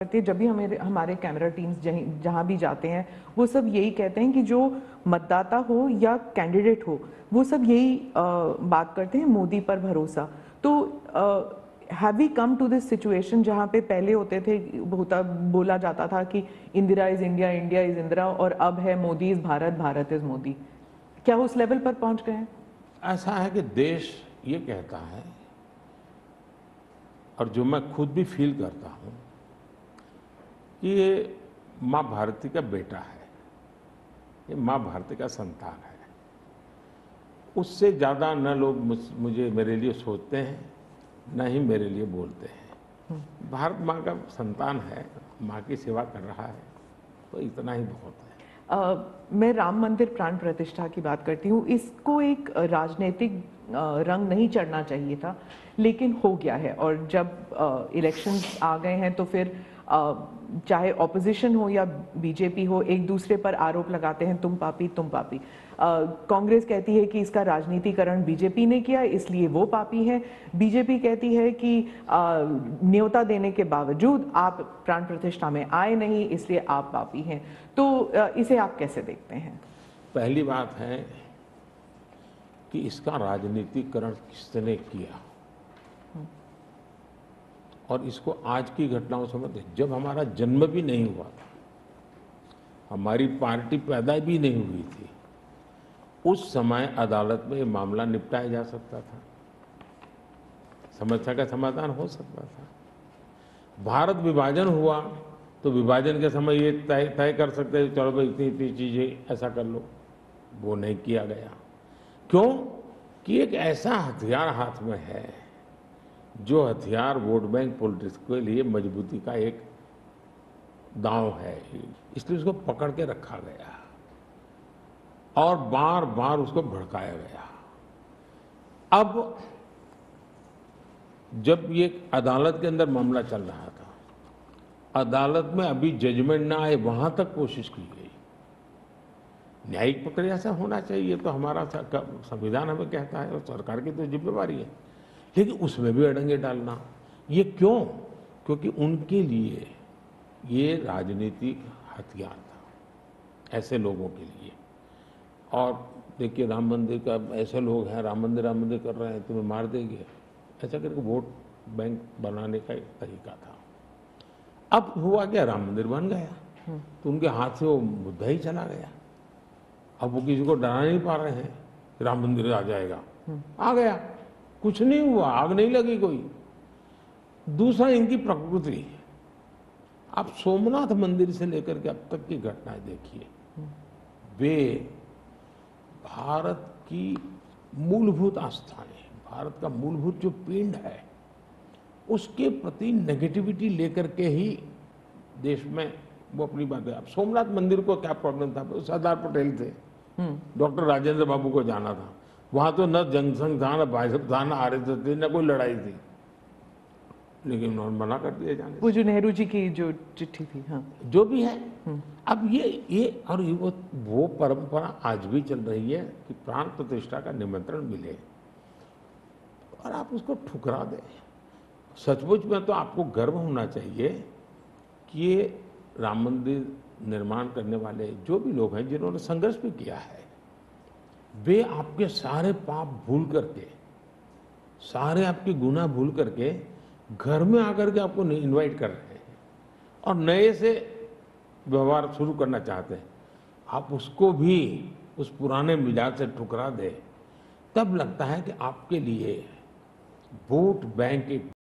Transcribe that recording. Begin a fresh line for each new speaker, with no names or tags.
करते हैं। जब भी हमें हमारे कैमरा टीम्स जहाँ भी जाते हैं वो सब यही कहते हैं कि जो मतदाता हो या कैंडिडेट हो वो सब यही बात करते हैं, मोदी पर भरोसा। तो have we come to this situation जहाँ पे पहले बोला जाता था कि Indira is India, India is Indira, और अब है मोदी इज भारत, भारत इज मोदी। क्या उस लेवल पर पहुंच गए हैं?
ऐसा है कि देश ये कहता है, और जो मैं खुद भी फील करता हूँ, कि ये माँ भारती का बेटा है, ये माँ भारती का संतान है। उससे ज़्यादा न लोग मुझे मेरे लिए सोचते हैं, न ही मेरे लिए बोलते हैं। भारत माँ का संतान है, माँ की सेवा कर रहा है, तो इतना ही बहुत है।
मैं राम मंदिर प्राण प्रतिष्ठा की बात करती हूँ। इसको एक राजनीतिक रंग नहीं चढ़ना चाहिए था, लेकिन हो गया है। और जब इलेक्शंस आ गए हैं तो फिर चाहे ऑपोजिशन हो या बीजेपी हो, एक दूसरे पर आरोप लगाते हैं, तुम पापी तुम पापी। कांग्रेस कहती है कि इसका राजनीतिकरण बीजेपी ने किया इसलिए वो पापी है। बीजेपी कहती है कि न्योता देने के बावजूद आप प्राण प्रतिष्ठा में आए नहीं इसलिए आप पापी हैं। तो इसे आप कैसे देखते हैं?
पहली बात है कि इसका राजनीतिकरण किसने किया, और इसको आज की घटनाओं से मत। जब हमारा जन्म भी नहीं हुआ था, हमारी पार्टी पैदा भी नहीं हुई थी, उस समय अदालत में ये मामला निपटाया जा सकता था, समस्या का समाधान हो सकता था। भारत विभाजन हुआ तो विभाजन के समय ये तय कर सकते थे, चलो भाई इतनी इतनी चीजें ऐसा कर लो। वो नहीं किया गया। क्यों? कि एक ऐसा हथियार हाथ में है, जो हथियार वोट बैंक पॉलिटिक्स के लिए मजबूती का एक दांव है, इसलिए उसको पकड़ के रखा गया और बार बार उसको भड़काया गया। अब जब ये अदालत के अंदर मामला चल रहा था, अदालत में अभी जजमेंट ना आए वहां तक कोशिश की गई। न्यायिक प्रक्रिया से होना चाहिए, तो हमारा संविधान हमें कहता है, और सरकार की तो जिम्मेवारी है, लेकिन उसमें भी अड़ंगे डालना, ये क्यों? क्योंकि उनके लिए ये राजनीतिक हथियार था, ऐसे लोगों के लिए। और देखिए, राम मंदिर का ऐसे लोग हैं, राम मंदिर कर रहे हैं, तुम्हें मार देंगे, ऐसा करके वोट बैंक बनाने का एक तरीका था। अब हुआ क्या, राम मंदिर बन गया तो उनके हाथ से वो मुद्दा ही चला गया। अब वो किसी को डरा नहीं पा रहे हैं, राम मंदिर आ जाएगा, आ गया, कुछ नहीं हुआ, आग नहीं लगी कोई। दूसरा, इनकी प्रकृति, आप सोमनाथ मंदिर से लेकर के अब तक की घटनाएं देखिए, वे भारत की मूलभूत आस्थाएं, भारत का मूलभूत जो पिंड है, उसके प्रति नेगेटिविटी लेकर के ही देश में वो अपनी बातें। अब सोमनाथ मंदिर को क्या प्रॉब्लम था? सरदार पटेल थे, डॉक्टर राजेंद्र बाबू को जाना था, वहां तो न जनसंघ था, न भाजपा था, न आरएसएस थी, न कोई लड़ाई थी, लेकिन उन्होंने मना कर दिया जाने।
वो जो नेहरू जी की जो चिट्ठी थी, हाँ,
जो भी है। अब ये और वो परंपरा आज भी चल रही है कि प्राण प्रतिष्ठा का निमंत्रण मिले और आप उसको ठुकरा दें। सचमुच में तो आपको गर्व होना चाहिए कि ये राम मंदिर निर्माण करने वाले जो भी लोग हैं, जिन्होंने संघर्ष भी किया है, वे आपके सारे पाप भूल करके, सारे आपके गुनाह भूल करके घर में आकर के आपको इनवाइट कर रहे हैं और नए से व्यवहार शुरू करना चाहते हैं। आप उसको भी उस पुराने मिजाज से ठुकरा दे, तब लगता है कि आपके लिए वोट बैंक एक